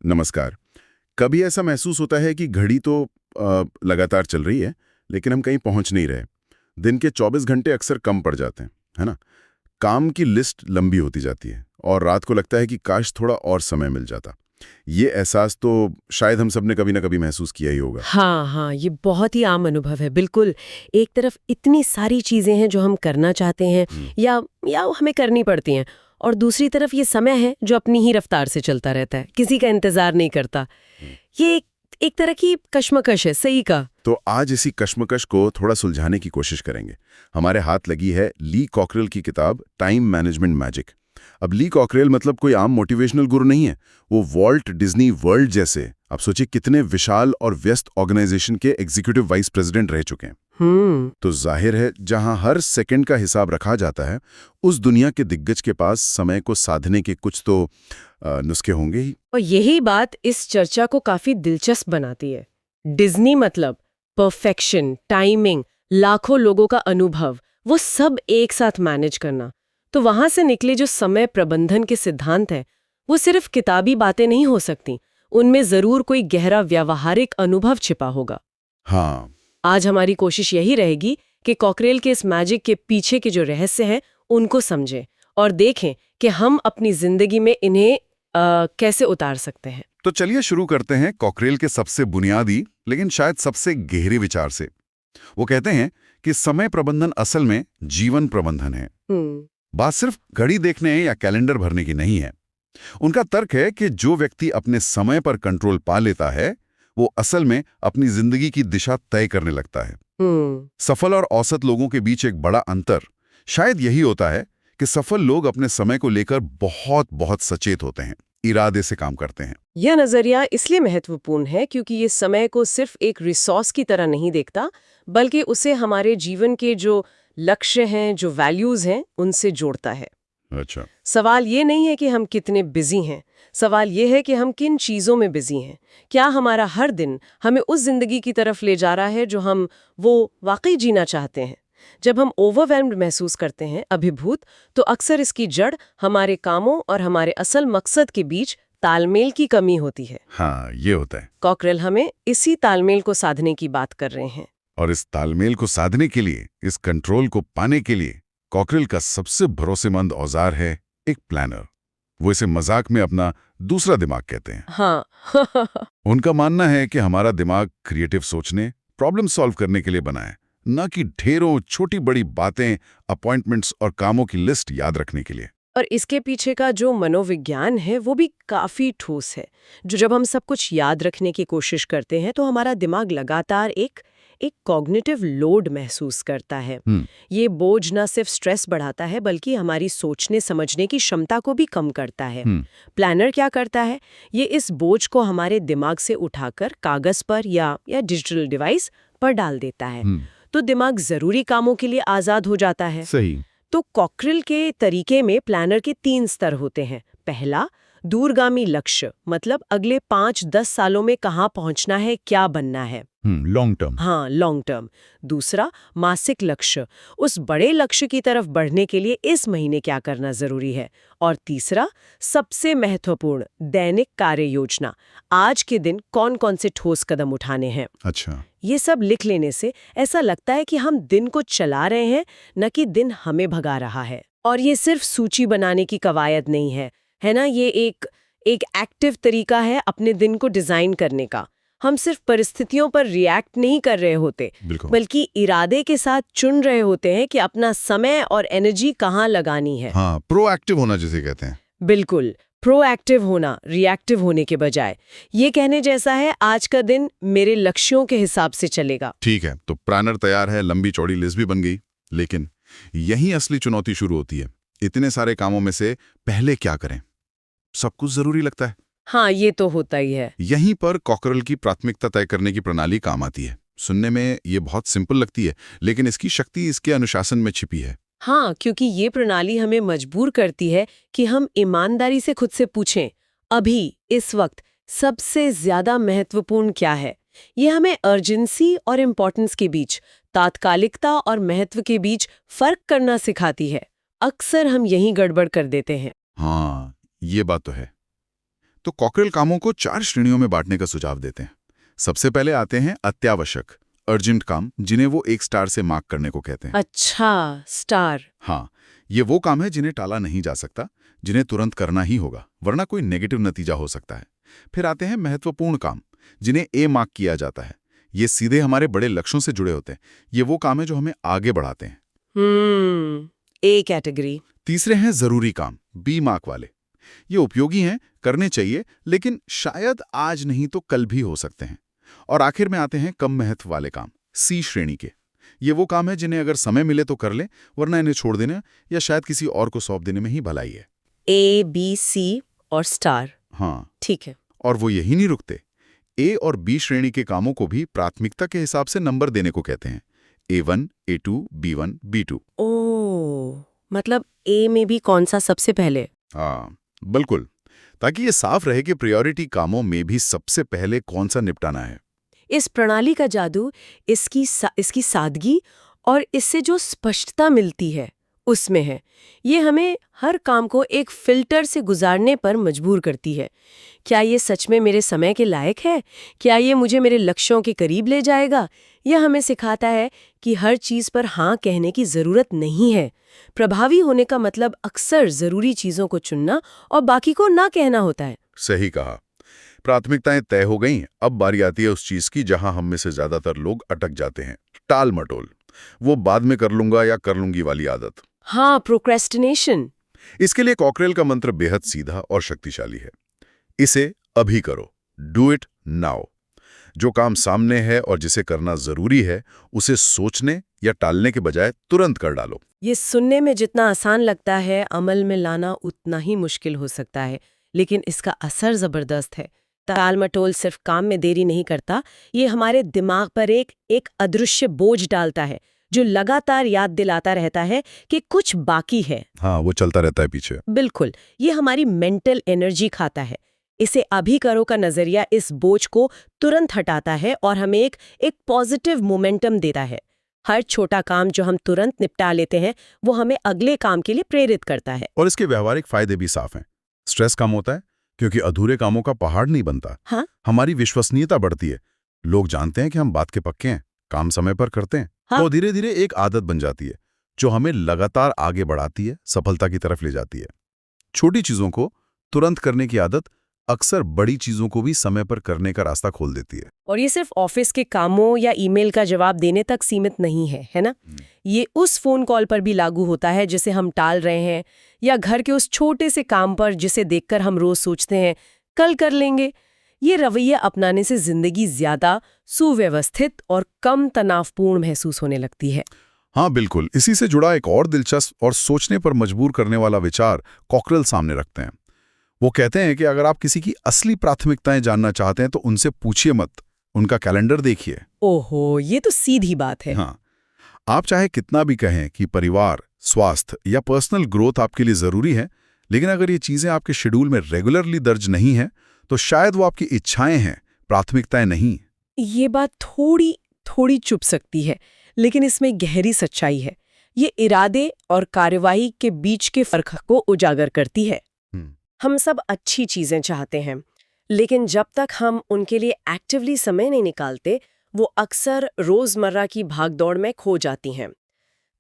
नमस्कार। कभी ऐसा महसूस होता है कि घड़ी तो लगातार चल रही है, लेकिन हम कहीं पहुंच नहीं रहे। दिन के 24 घंटे अक्सर कम पड़ जाते हैं, है ना? काम की लिस्ट लंबी होती जाती है और रात को लगता है कि काश थोड़ा और समय मिल जाता। ये एहसास तो शायद हम सब ने कभी ना कभी महसूस किया ही होगा। हाँ हाँ, ये बहुत ही आम अनुभव है, बिल्कुल। एक तरफ इतनी सारी चीजें हैं जो हम करना चाहते हैं हम्म, या हमें करनी पड़ती हैं, और दूसरी तरफ ये समय है जो अपनी ही रफ्तार से चलता रहता है, किसी का इंतजार नहीं करता। हम्म। ये एक तरह की कश्मकश है, सही का। तो आज इसी कश्मकश को थोड़ा सुलझाने की कोशिश करेंगे। हमारे हाथ लगी है ली कॉकरेल की किताब टाइम मैनेजमेंट मैजिक। अब ली कॉकरेल मतलब कोई आम मोटिवेशनल गुरु नहीं है। वो वॉल्ट डिज्नी वर्ल्ड जैसे, आप सोचिए, कितने विशाल और व्यस्त ऑर्गेनाइजेशन के एग्जीक्यूटिव वाइस प्रेसिडेंट रह चुके हैं। तो जाहिर है, जहां हर सेकंड का हिसाब रखा जाता है, उस दुनिया के दिग्गज के पास समय को साधने के कुछ तो नुस्खे होंगे ही। और यही बात इस चर्चा को काफी दिलचस्प बनाती है। डिज्नी मतलब परफेक्शन, टाइमिंग, लाखों लोगों का अनुभव, वो सब एक साथ मैनेज करना। तो वहां से निकले जो समय प्रबंधन के सिद्धांत हैं, वो सिर्फ किताबी बातें नहीं हो सकती। उनमें जरूर कोई गहरा व्यावहारिक अनुभव छिपा होगा। हाँ। आज हमारी कोशिश यही रहेगी कि कॉकरेल के इस मैजिक के पीछे के जो रहस्य हैं, उनको समझें और देखें कि हम अपनी जिंदगी में इन्हें कैसे उतार सकते हैं। तो चलिए शुरू करते हैं कॉकरेल के सबसे बुनियादी लेकिन शायद सबसे गहरे विचार से। वो कहते हैं कि समय प्रबंधन असल में जीवन प्रबंधन है। बात सिर्फ घड़ी देखने या कैलेंडर भरने की नहीं है। उनका तर्क है कि जो व्यक्ति अपने समय पर कंट्रोल पा लेता है, वो असल में अपनी जिंदगी की दिशा तय करने लगता है। सफल और औसत लोगों के बीच एक बड़ा अंतर शायद यही होता है कि सफल लोग अपने समय को लेकर बहुत बहुत सचेत होते हैं, इरादे से काम करते हैं। यह नजरिया इसलिए महत्वपूर्ण है क्योंकि ये समय को सिर्फ एक रिसोर्स की तरह नहीं देखता, बल्कि उसे हमारे जीवन के जो लक्ष्य हैं, जो वैल्यूज हैं, उनसे जोड़ता है। अच्छा। सवाल ये नहीं है कि हम कितने बिजी हैं, सवाल ये है कि हम किन चीज़ों में बिजी हैं। क्या हमारा हर दिन हमें उस जिंदगी की तरफ ले जा रहा है जो हम वो वाकई जीना चाहते हैं। जब हम ओवरवेल्म्ड महसूस करते हैं, अभिभूत, तो अक्सर इसकी जड़ हमारे कामों और हमारे असल मकसद के बीच तालमेल की कमी होती है। हाँ, ये होता है। कॉकरेल हमें इसी तालमेल को साधने की बात कर रहे हैं। और इस तालमेल को साधने के लिए, इस कंट्रोल को पाने के लिए कॉकरेल का सबसे भरोसेमंद औजार है एक प्लानर। वो इसे मजाक में अपना दूसरा दिमाग कहते हैं। हाँ उनका मानना है कि हमारा दिमाग क्रिएटिव सोचने, प्रॉब्लम सॉल्व करने के लिए बना है, न कि ढेरों छोटी बड़ी बातें, अपॉइंटमेंट्स और कामों की लिस्ट याद रखने के लिए। और इसके पीछे का जो मनोविज्ञान है वो भी काफी ठोस है। जो जब हम सब कुछ याद रखने की कोशिश करते हैं तो हमारा दिमाग लगातार एक कॉग्निटिव लोड महसूस करता है। ये बोझ न सिर्फ स्ट्रेस बढ़ाता है बल्कि हमारी सोचने समझने की क्षमता को भी कम करता है। प्लानर क्या करता है, ये इस बोझ को हमारे दिमाग से उठाकर कागज पर या डिजिटल डिवाइस पर डाल देता है। तो दिमाग जरूरी कामों के लिए आजाद हो जाता है। सही। तो कॉकरेल के तरीके में प्लानर के 3 स्तर होते हैं। पहला, दूरगामी लक्ष्य, मतलब अगले 5-10 सालों में कहाँ पहुंचना है, क्या बनना है। Long term. हाँ, लॉन्ग टर्म। दूसरा, मासिक लक्ष्य, उस बड़े लक्ष्य की तरफ बढ़ने के लिए इस महीने क्या करना जरूरी है। और तीसरा, सबसे महत्वपूर्ण, दैनिक कार्य योजना, आज के दिन कौन कौन से ठोस कदम उठाने हैं। अच्छा। ये सब लिख लेने से ऐसा लगता है कि हम दिन को चला रहे हैं, न कि दिन हमें भगा रहा है। और ये सिर्फ सूची बनाने की कवायद नहीं है ना, ये एक एक्टिव तरीका है अपने दिन को डिजाइन करने का। हम सिर्फ परिस्थितियों पर रिएक्ट नहीं कर रहे होते, बल्कि इरादे के साथ चुन रहे होते हैं कि अपना समय और एनर्जी कहाँ लगानी है। हाँ, प्रोएक्टिव होना जिसे कहते हैं। बिल्कुल, प्रोएक्टिव होना, रिएक्टिव होने के बजाय। ये कहने जैसा है, आज का दिन मेरे लक्ष्यों के हिसाब से चलेगा। ठीक है, तो प्लानर तैयार है, लंबी चौड़ी लिस्ट भी बन गई, लेकिन यही असली चुनौती शुरू होती है। इतने सारे कामों में से पहले क्या करें? सब कुछ जरूरी लगता है। हाँ, ये तो होता ही है। यहीं पर कॉकरेल की प्राथमिकता तय करने की प्रणाली काम आती है। सुनने में ये बहुत सिंपल लगती है, लेकिन इसकी शक्ति इसके अनुशासन में छिपी है। हाँ, क्योंकि ये प्रणाली हमें मजबूर करती है कि हम ईमानदारी से खुद से पूछें, अभी इस वक्त सबसे ज्यादा महत्वपूर्ण क्या है। ये हमें अर्जेंसी और इम्पोर्टेंस के बीच, तात्कालिकता और महत्व के बीच फर्क करना सिखाती है। अक्सर हम यही गड़बड़ कर देते हैं। हाँ, ये बात तो है। तो कॉकरेल कामों को 4 श्रेणियों में बांटने का सुझाव देते हैं। सबसे पहले आते हैं अत्यावश्यक, अर्जेंट काम, जिन्हें वो 1 स्टार से मार्क करने को कहते हैं। अच्छा, स्टार। हाँ, ये वो काम है जिन्हें टाला नहीं जा सकता, जिन्हें तुरंत करना ही होगा, वरना कोई नेगेटिव नतीजा हो सकता है। फिर आते हैं महत्वपूर्ण काम, जिन्हें ए मार्क किया जाता है। ये सीधे हमारे बड़े लक्ष्यों से जुड़े होते हैं। ये वो काम है जो हमें आगे बढ़ाते हैं। A category. तीसरे हैं जरूरी काम, बी मार्क वाले। ये उपयोगी हैं, करने चाहिए, लेकिन शायद आज नहीं तो कल भी हो सकते हैं। और आखिर में आते हैं कम महत्व वाले काम, सी श्रेणी के। ये वो काम है जिन्हें अगर समय मिले तो कर लें, वरना इन्हें छोड़ देना या शायद किसी और को सौंप देने में ही भलाई है। ए, बी, सी और स्टार। हाँ, ठीक है। और वो यही नहीं रुकते। ए और बी श्रेणी के कामों को भी प्राथमिकता के हिसाब से नंबर देने को कहते हैं। A1, A2, B1, B2। ओह, मतलब ए में भी कौन सा सबसे पहले? हाँ, बिल्कुल, ताकि ये साफ रहे कि प्रायोरिटी कामों में भी सबसे पहले कौन सा निपटाना है। इस प्रणाली का जादू इसकी सादगी और इससे जो स्पष्टता मिलती है उसमें है। ये हमें हर काम को एक फिल्टर से गुजारने पर मजबूर करती है। क्या ये सच में मेरे समय के लायक है? क्या ये मुझे मेरे लक्ष्यों के करीब ले जाएगा? यह हमें सिखाता है कि हर चीज़ पर हाँ कहने की ज़रूरत नहीं है। प्रभावी होने का मतलब अक्सर ज़रूरी चीज़ों को चुनना और बाकी को ना कहना होता है। सही कहा। प्राथमिकताएं तय हो गईं, अब बारी आती है उस चीज की जहां हम में से ज्यादातर लोग अटक जाते हैं, टाल मटोल। वो बाद में कर लूंगा या कर लूंगी वाली आदत। हाँ, प्रोक्रेस्टिनेशन। इसके लिए कॉकरेल का मंत्र बेहद सीधा और शक्तिशाली है। इसे अभी करो, डू इट नाउ। जो काम सामने है और जिसे करना जरूरी है, उसे सोचने या टालने के बजाय तुरंत कर डालो। ये सुनने में जितना आसान लगता है, अमल में लाना उतना ही मुश्किल हो सकता है, लेकिन इसका असर जबरदस्त है। टाल मटोल सिर्फ काम में देरी नहीं करता, ये हमारे दिमाग पर एक अदृश्य बोझ डालता है जो लगातार याद दिलाता रहता है कि कुछ बाकी है। हाँ, वो चलता रहता है पीछे। बिल्कुल, ये हमारी मेंटल एनर्जी खाता है। इसे अभी करो का नजरिया इस बोझ को तुरंत हटाता है और हमें एक पॉजिटिव मोमेंटम देता है। हर छोटा काम जो हम तुरंत निपटा लेते हैं, वो हमें अगले काम के लिए प्रेरित करता है। और इसके व्यवहारिक फायदे भी साफ हैं। स्ट्रेस कम होता है, क्योंकि अधूरे कामों का पहाड़ नहीं बनता। हाँ? हमारी विश्वसनीयता बढ़ती है। लोग जानते हैं कि हम बात के पक्के हैं, काम समय पर करते हैं। हाँ? तो धीरे धीरे एक आदत बन जाती है जो हमें लगातार आगे बढ़ाती है, सफलता की तरफ ले जाती है। छोटी चीजों को तुरंत करने की आदत अक्सर बड़ी चीजों को भी समय पर करने का रास्ता खोल देती है। और ये सिर्फ ऑफिस के कामों या ईमेल का जवाब देने तक सीमित नहीं है, है ना? ये उस फोन कॉल पर भी लागू होता है जिसे हम टाल रहे हैं, या घर के उस छोटे से काम पर जिसे देखकर हम रोज सोचते हैं कल कर लेंगे। ये रवैया अपनाने से जिंदगी ज्यादा सुव्यवस्थित और कम तनावपूर्ण महसूस होने लगती है। हाँ बिल्कुल, इसी से जुड़ा एक और दिलचस्प और सोचने पर मजबूर करने वाला विचार कॉकरेल सामने रखते हैं। वो कहते हैं कि अगर आप किसी की असली प्राथमिकताएं जानना चाहते हैं तो उनसे पूछिए मत, उनका कैलेंडर देखिए। ओहो, ये तो सीधी बात है। हाँ, आप चाहे कितना भी कहें कि परिवार, स्वास्थ्य या पर्सनल ग्रोथ आपके लिए जरूरी है, लेकिन अगर ये चीजें आपके शेड्यूल में रेगुलरली दर्ज नहीं है तो शायद वो आपकी इच्छाएं हैं, प्राथमिकताएं नहीं। ये बात थोड़ी चुप सकती है, लेकिन इसमें गहरी सच्चाई है। ये इरादे और कार्यवाही के बीच के फर्क को उजागर करती है। हम सब अच्छी चीजें चाहते हैं, लेकिन जब तक हम उनके लिए एक्टिवली समय नहीं निकालते, वो अक्सर रोजमर्रा की भागदौड़ में खो जाती हैं।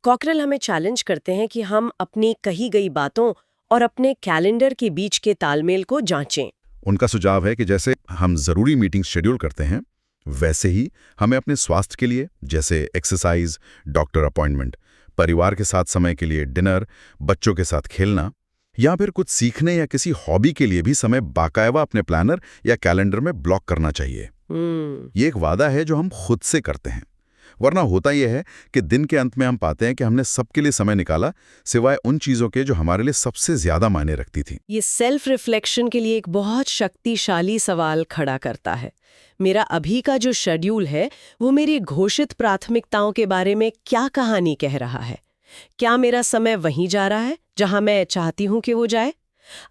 कॉकरेल हमें चैलेंज करते हैं कि हम अपनी कही गई बातों और अपने कैलेंडर के बीच के तालमेल को जांचें। उनका सुझाव है कि जैसे हम जरूरी मीटिंग शेड्यूल करते हैं, वैसे ही हमें अपने स्वास्थ्य के लिए, जैसे एक्सरसाइज, डॉक्टर अपॉइंटमेंट, परिवार के साथ समय के लिए डिनर, बच्चों के साथ खेलना, या फिर कुछ सीखने या किसी हॉबी के लिए भी समय बाकायदा अपने प्लानर या कैलेंडर में ब्लॉक करना चाहिए। ये एक वादा है जो हम खुद से करते हैं, वरना होता यह है कि दिन के अंत में हम पाते हैं कि हमने सबके लिए समय निकाला, सिवाय उन चीजों के जो हमारे लिए सबसे ज्यादा मायने रखती थी। ये सेल्फ रिफ्लेक्शन के लिए एक बहुत शक्तिशाली सवाल खड़ा करता है। मेरा अभी का जो शेड्यूल है, वो मेरी घोषित प्राथमिकताओं के बारे में क्या कहानी कह रहा है? क्या मेरा समय वहीं जा रहा है जहां मैं चाहती हूं कि वो जाए?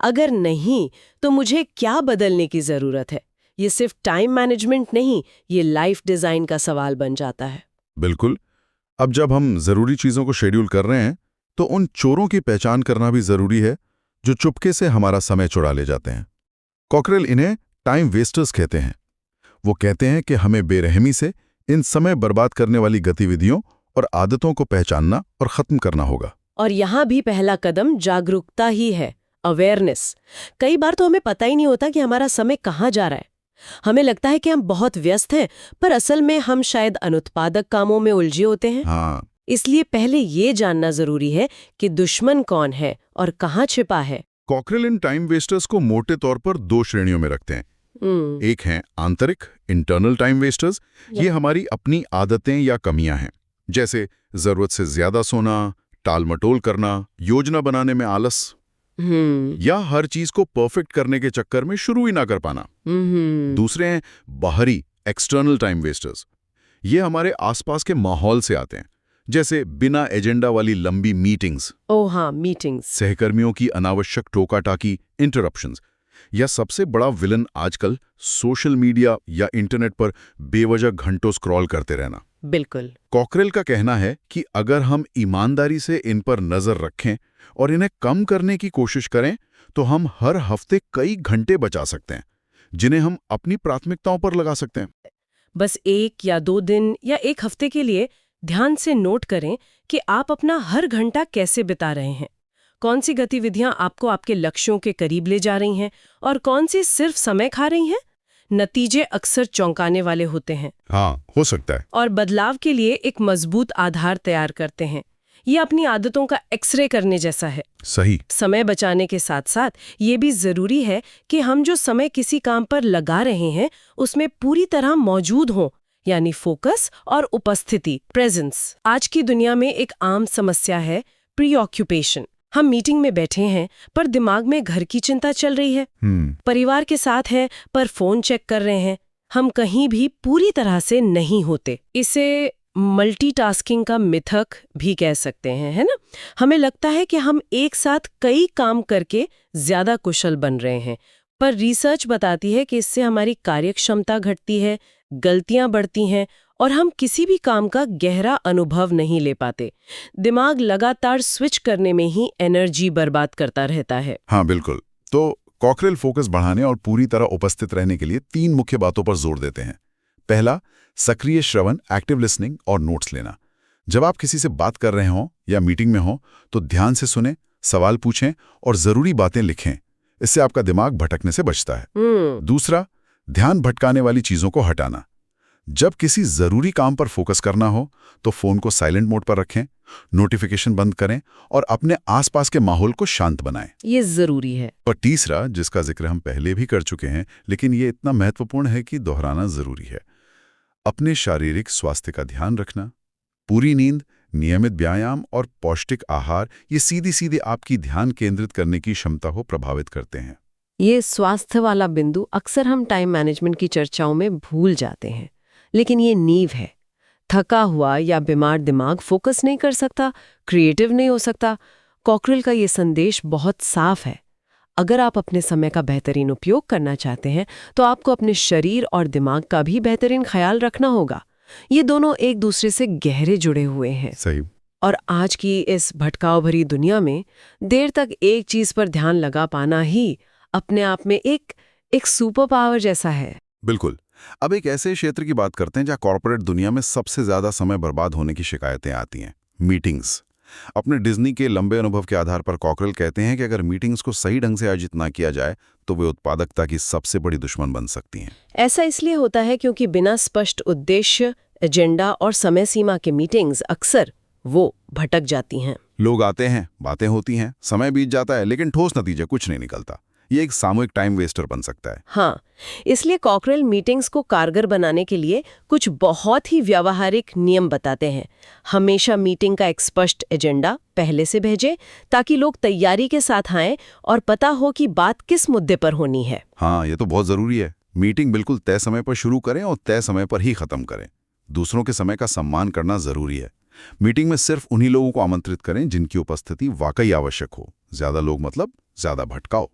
अगर नहीं, तो मुझे क्या बदलने की जरूरत है? ये सिर्फ टाइम मैनेजमेंट नहीं, ये लाइफ डिजाइन का सवाल बन जाता है। बिल्कुल। अब जब हम जरूरी चीजों को शेड्यूल कर रहे हैं, तो उन चोरों की पहचान करना भी जरूरी है जो चुपके से हमारा समय चुरा ले जाते हैं। कॉकरेल इन्हें टाइम वेस्टर्स कहते हैं। वो कहते हैं कि हमें बेरहमी से इन समय बर्बाद करने वाली गतिविधियों और आदतों को पहचानना और खत्म करना होगा। और यहाँ भी पहला कदम जागरूकता ही है, अवेयरनेस। कई बार तो हमें पता ही नहीं होता कि हमारा समय कहाँ जा रहा है। हमें लगता है कि हम बहुत व्यस्त हैं, पर असल में हम शायद अनुत्पादक कामों में उलझे होते हैं। हाँ, इसलिए पहले ये जानना जरूरी है कि दुश्मन कौन है और कहाँ छिपा है। कॉकरेल इन टाइम वेस्टर्स को मोटे तौर पर 2 श्रेणियों में रखते हैं। एक हैं आंतरिक इंटरनल टाइम वेस्टर्स। ये हमारी अपनी आदतें या कमियां हैं, जैसे जरूरत से ज्यादा सोना, टाल-मटोल करना, योजना बनाने में आलस, या हर चीज को परफेक्ट करने के चक्कर में शुरू ही ना कर पाना। दूसरे हैं बाहरी एक्सटर्नल टाइम वेस्टर्स। ये हमारे आसपास के माहौल से आते हैं, जैसे बिना एजेंडा वाली लंबी मीटिंग्स, ओह हाँ, मीटिंग्स। सहकर्मियों की अनावश्यक टोका-टाकी, इंटरप्शंस, या सबसे बड़ा विलन आजकल सोशल मीडिया या इंटरनेट पर बेवजह घंटों स्क्रॉल करते रहना। बिल्कुल। कॉकरेल का कहना है कि अगर हम ईमानदारी से इन पर नजर रखें और इन्हें कम करने की कोशिश करें, तो हम हर हफ्ते कई घंटे बचा सकते हैं, जिन्हें हम अपनी प्राथमिकताओं पर लगा सकते हैं। बस 1 या 2 दिन या 1 हफ्ते के लिए ध्यान से नोट करें कि आप अपना हर घंटा कैसे बिता रहे हैं। कौन सी गतिविधियां आपको आपके लक्ष्यों के करीब ले जा रही हैं और कौन सी सिर्फ समय खा रही हैं। नतीजे अक्सर चौंकाने वाले होते हैं। हाँ, हो सकता है। और बदलाव के लिए एक मजबूत आधार तैयार करते हैं। ये अपनी आदतों का एक्सरे करने जैसा है। सही। समय बचाने के साथ साथ ये भी जरूरी है कि हम जो समय किसी काम पर लगा रहे हैं उसमें पूरी तरह मौजूद हों, यानी फोकस और उपस्थिति, प्रेजेंस। आज की दुनिया में एक आम समस्या है प्रीऑक्यूपेशन। हम मीटिंग में बैठे हैं पर दिमाग में घर की चिंता चल रही है, परिवार के साथ हैं पर फोन चेक कर रहे हैं। हम कहीं भी पूरी तरह से नहीं होते। इसे मल्टीटास्किंग का मिथक भी कह सकते हैं, है ना। हमें लगता है कि हम एक साथ कई काम करके ज्यादा कुशल बन रहे हैं, पर रिसर्च बताती है कि इससे हमारी कार्यक्षमता घटती है, गलतियां बढ़ती हैं और हम किसी भी काम का गहरा अनुभव नहीं ले पाते। दिमाग लगातार स्विच करने में ही एनर्जी बर्बाद करता रहता है। हाँ, बिल्कुल। तो कॉकरेल फोकस बढ़ाने और पूरी तरह उपस्थित रहने के लिए 3 मुख्य बातों पर जोर देते हैं। पहला, सक्रिय श्रवण, एक्टिव लिसनिंग और नोट्स लेना। जब आप किसी से बात कर रहे हों या मीटिंग में हों, तो ध्यान से सुनें, सवाल पूछें और जरूरी बातें लिखें। इससे आपका दिमाग भटकने से बचता है। दूसरा, ध्यान भटकाने वाली चीजों को हटाना। जब किसी जरूरी काम पर फोकस करना हो तो फोन को साइलेंट मोड पर रखें, नोटिफिकेशन बंद करें और अपने आसपास के माहौल को शांत बनाएं। ये जरूरी है। और तीसरा, जिसका जिक्र हम पहले भी कर चुके हैं लेकिन ये इतना महत्वपूर्ण है कि दोहराना जरूरी है, अपने शारीरिक स्वास्थ्य का ध्यान रखना। पूरी नींद, नियमित व्यायाम और पौष्टिक आहार ये सीधी सीधी आपकी ध्यान केंद्रित करने की क्षमता को प्रभावित करते हैं। ये स्वास्थ्य वाला बिंदु अक्सर हम टाइम मैनेजमेंट की चर्चाओं में भूल जाते हैं, लेकिन ये नींव है। थका हुआ या बीमार दिमाग फोकस नहीं कर सकता, क्रिएटिव नहीं हो सकता। कॉकरेल का ये संदेश बहुत साफ है। अगर आप अपने समय का बेहतरीन उपयोग करना चाहते हैं तो आपको अपने शरीर और दिमाग का भी बेहतरीन ख्याल रखना होगा। ये दोनों एक दूसरे से गहरे जुड़े हुए हैं। सही। और आज की इस भटकाव भरी दुनिया में देर तक एक चीज पर ध्यान लगा पाना ही अपने आप में एक सुपर पावर जैसा है। बिल्कुल। अब एक ऐसे क्षेत्र की बात करते हैं जहां कॉर्पोरेट दुनिया में सबसे ज्यादा समय बर्बाद होने की शिकायतें आती हैं, मीटिंग्स। अपने डिज्नी के लंबे अनुभव के आधार पर कॉकरेल कहते हैं कि अगर मीटिंग्स को सही ढंग से आयोजित ना किया जाए तो वे उत्पादकता की सबसे बड़ी दुश्मन बन सकती हैं। ऐसा इसलिए होता है क्योंकि बिना स्पष्ट उद्देश्य, एजेंडा और समय सीमा के मीटिंग्स अक्सर वो भटक जाती हैं। लोग आते हैं, बातें होती हैं, समय बीत जाता है लेकिन ठोस नतीजा कुछ नहीं निकलता। ये एक सामूहिक टाइम वेस्टर बन सकता है। हाँ, इसलिए कॉकरेल मीटिंग्स को कारगर बनाने के लिए कुछ बहुत ही व्यावहारिक नियम बताते हैं। हमेशा मीटिंग का एक स्पष्ट एजेंडा पहले से भेजें ताकि लोग तैयारी के साथ आएं और पता हो कि बात किस मुद्दे पर होनी है। हाँ, ये तो बहुत जरूरी है। मीटिंग बिल्कुल तय समय पर शुरू करें और तय समय पर ही खत्म करें। दूसरों के समय का सम्मान करना जरूरी है। मीटिंग में सिर्फ उन्हीं लोगों को आमंत्रित करें जिनकी उपस्थिति वाकई आवश्यक हो। ज्यादा लोग मतलब ज्यादा भटकाओ।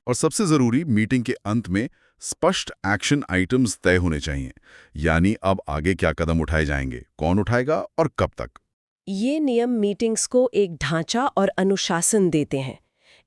और सबसे जरूरी, मीटिंग के अंत में स्पष्ट एक्शन आइटम्स तय होने चाहिए, यानी अब आगे क्या कदम उठाए जाएंगे, कौन उठाएगा और कब तक। ये नियम मीटिंग्स को एक ढांचा और अनुशासन देते हैं।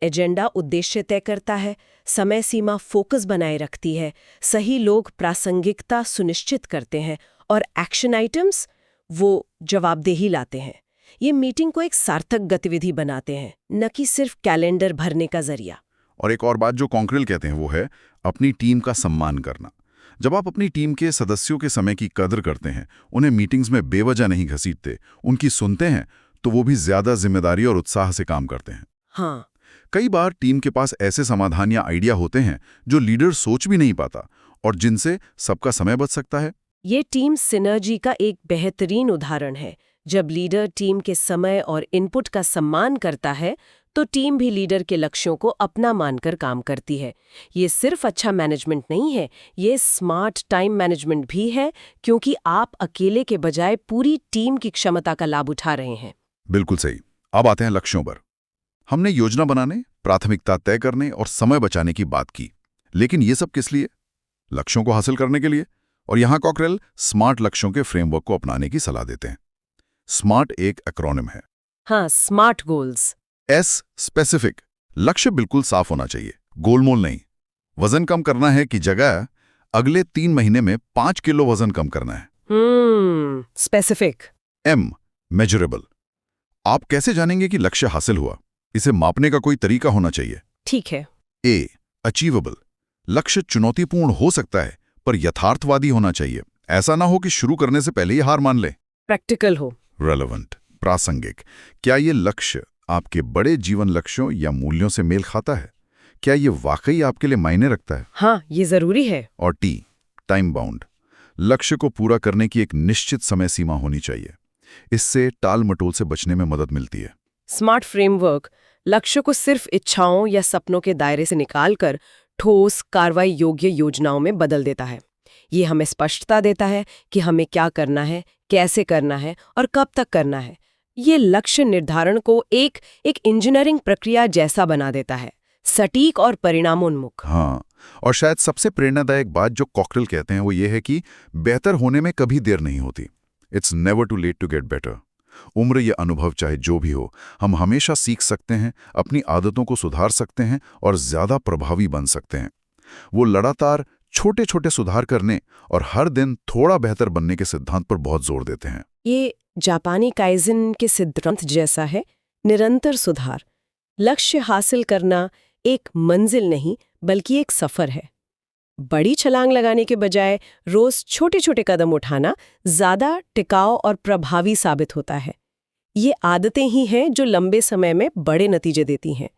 एजेंडा उद्देश्य तय करता है, समय सीमा फोकस बनाए रखती है, सही लोग प्रासंगिकता सुनिश्चित करते हैं और एक्शन आइटम्स वो जवाबदेही लाते हैं। ये मीटिंग को एक सार्थक गतिविधि बनाते हैं, न कि सिर्फ कैलेंडर भरने का जरिया। और एक और बात जो कॉन्क्रेल कहते हैं वो है अपनी टीम का सम्मान करना। जब आप अपनी टीम के सदस्यों के समय की कदर करते हैं, उन्हें मीटिंग्स में बेवजह नहीं घसीटते, उनकी सुनते हैं, तो वो भी ज्यादा जिम्मेदारी और उत्साह से काम करते हैं। हाँ, कई बार टीम के पास ऐसे समाधान या आइडिया होते हैं जो लीडर सोच भी नहीं पाता और जिनसे सबका समय बच सकता है। ये टीम सिनर्जी का एक बेहतरीन उदाहरण है। जब लीडर टीम के समय और इनपुट का सम्मान करता है, तो टीम भी लीडर के लक्ष्यों को अपना मानकर काम करती है। ये सिर्फ अच्छा मैनेजमेंट नहीं है, ये स्मार्ट टाइम मैनेजमेंट भी है, क्योंकि आप अकेले के बजाय पूरी टीम की क्षमता का लाभ उठा रहे हैं। बिल्कुल सही। अब आते हैं लक्ष्यों पर। हमने योजना बनाने, प्राथमिकता तय करने और समय बचाने की बात की, लेकिन ये सब किस लिए? लक्ष्यों को हासिल करने के लिए। और यहां कॉकरेल स्मार्ट लक्ष्यों के फ्रेमवर्क को अपनाने की सलाह देते हैं। स्मार्ट एक एक्रोनिम है। हाँ, स्मार्ट गोल्स। एस स्पेसिफिक, लक्ष्य बिल्कुल साफ होना चाहिए, गोलमोल नहीं। वजन कम करना है की जगह अगले 3 महीने में 5 किलो वजन कम करना है। स्पेसिफिक। एम मेजरेबल, आप कैसे जानेंगे कि लक्ष्य हासिल हुआ? इसे मापने का कोई तरीका होना चाहिए। ठीक है। ए अचीवेबल, लक्ष्य चुनौतीपूर्ण हो सकता है पर यथार्थवादी होना चाहिए। ऐसा ना हो कि शुरू करने से पहले ही हार मान ले। प्रैक्टिकल हो। रेलेवेंट, प्रासंगिक, क्या ये लक्ष्य आपके बड़े जीवन लक्ष्यों या मूल्यों से मेल खाता है? क्या ये वाकई आपके लिए मायने रखता है? हाँ, ये जरूरी है। और टी टाइम बाउंड, लक्ष्य को पूरा करने की एक निश्चित समय सीमा होनी चाहिए। इससे टाल मटोल से बचने में मदद मिलती है। स्मार्ट फ्रेमवर्क लक्ष्य को सिर्फ इच्छाओं या सपनों के दायरे से निकालकर ठोस कार्रवाई योग्य योजनाओं में बदल देता है। ये हमें स्पष्टता देता है कि हमें क्या करना है, कैसे करना है और कब तक करना है। ये लक्ष्य निर्धारण को एक इंजीनियरिंग प्रक्रिया जैसा बना देता है, सटीक और परिणामोन्मुख। हाँ, और शायद सबसे प्रेरणादायक बात जो कॉकरेल कहते हैं वो ये है कि बेहतर होने में कभी देर नहीं होती। It's never too late to get better. उम्र या अनुभव चाहे जो भी हो, हम हमेशा सीख सकते हैं, अपनी आदतों को सुधार सकते हैं और ज्यादा प्रभावी बन सकते हैं। वो लगातार छोटे छोटे सुधार करने और हर दिन थोड़ा बेहतर बनने के सिद्धांत पर बहुत जोर देते हैं। ये जापानी काइज़न के सिद्धांत जैसा है, निरंतर सुधार। लक्ष्य हासिल करना एक मंजिल नहीं बल्कि एक सफर है। बड़ी छलांग लगाने के बजाय रोज छोटे छोटे कदम उठाना ज्यादा टिकाऊ और प्रभावी साबित होता है। ये आदतें ही हैं जो लंबे समय में बड़े नतीजे देती हैं।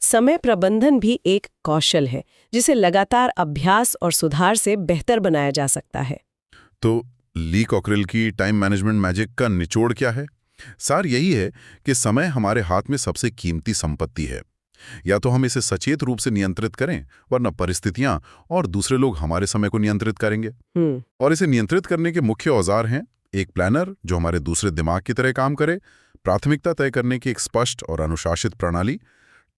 समय प्रबंधन भी एक कौशल है जिसे लगातार अभ्यास और सुधार से बेहतर बनाया जा सकता है। तो ली कॉकरेल की टाइम मैनेजमेंट मैजिक का निचोड़ क्या है? सार यही है कि समय हमारे हाथ में सबसे कीमती संपत्ति है। या तो हम इसे सचेत रूप से नियंत्रित करें, वरना परिस्थितियां और दूसरे लोग हमारे समय को नियंत्रित करेंगे। और इसे नियंत्रित करने के मुख्य औजार हैं एक प्लानर जो हमारे दूसरे दिमाग की तरह काम करे, प्राथमिकता तय करने की एक स्पष्ट और अनुशासित प्रणाली,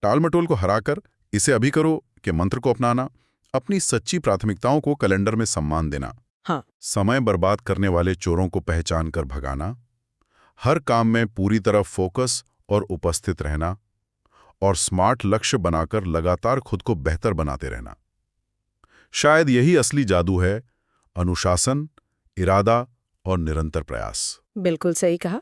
टालमटोल को हराकर इसे अभी करो के मंत्र को अपनाना, अपनी सच्ची प्राथमिकताओं को कैलेंडर में सम्मान देना, हाँ, समय बर्बाद करने वाले चोरों को पहचान कर भगाना, हर काम में पूरी तरह फोकस और उपस्थित रहना, और स्मार्ट लक्ष्य बनाकर लगातार खुद को बेहतर बनाते रहना। शायद यही असली जादू है, अनुशासन, इरादा और निरंतर प्रयास। बिल्कुल सही कहा।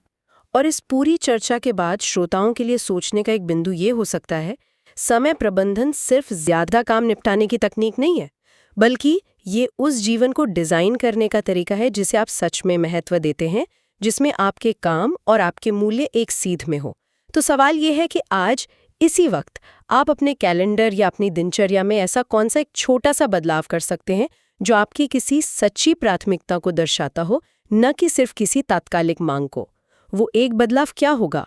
और इस पूरी चर्चा के बाद श्रोताओं के लिए सोचने का एक बिंदु ये हो सकता है, समय प्रबंधन सिर्फ ज्यादा काम निपटाने की तकनीक नहीं है, बल्कि ये उस जीवन को डिजाइन करने का तरीका है जिसे आप सच में महत्व देते हैं, जिसमें आपके काम और आपके मूल्य एक सीध में हो। तो सवाल ये है कि आज इसी वक्त आप अपने कैलेंडर या अपनी दिनचर्या में ऐसा कौन सा एक छोटा सा बदलाव कर सकते हैं जो आपकी किसी सच्ची प्राथमिकता को दर्शाता हो, न कि सिर्फ किसी तात्कालिक मांग को। वो एक बदलाव क्या होगा?